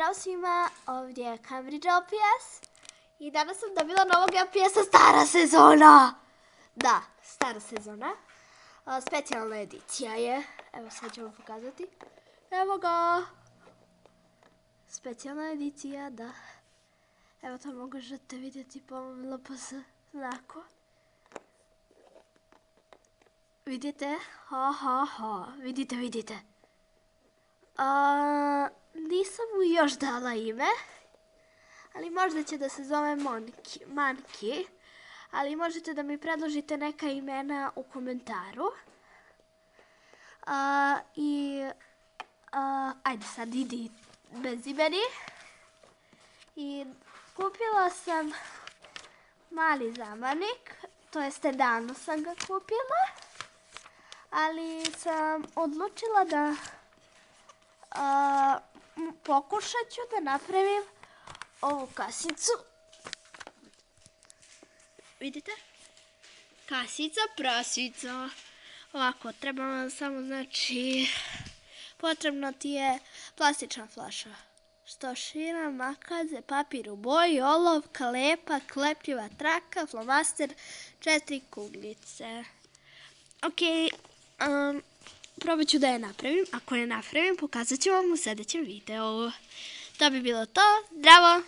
Zdravo svima, ovdje je Cambridge LPS i danas sam dobila novog LPS-a, stara sezona. Da, stara sezona. Specijalna edicija je. Evo sad ću vam pokazati. Evo ga. Specijalna edicija, da. Evo to možete vidjeti po ovom LPS znaku. Vidite? Vidite. Nisam mu još dala ime, ali možda će da se zove Monkey, ali možete da mi predložite neka imena u komentaru. Ajde sad idi bez imeni. I kupila sam mali zamanik, to jeste davno sam ga kupila, ali sam odlučila da pokušat ću da napravim ovu kasicu. Vidite? Kasica, prasica. Ovako, treba vam samo, znači, potrebno ti je plastična flaša, štošina, makaze, papir u boji, olovka, lepak, klepljiva traka, flomaster, 4 kuglice. Ok, probat ću da je napravim. Ako je napravim, pokazat ću vam u sljedećem videu. To bi bilo to. Zdravo!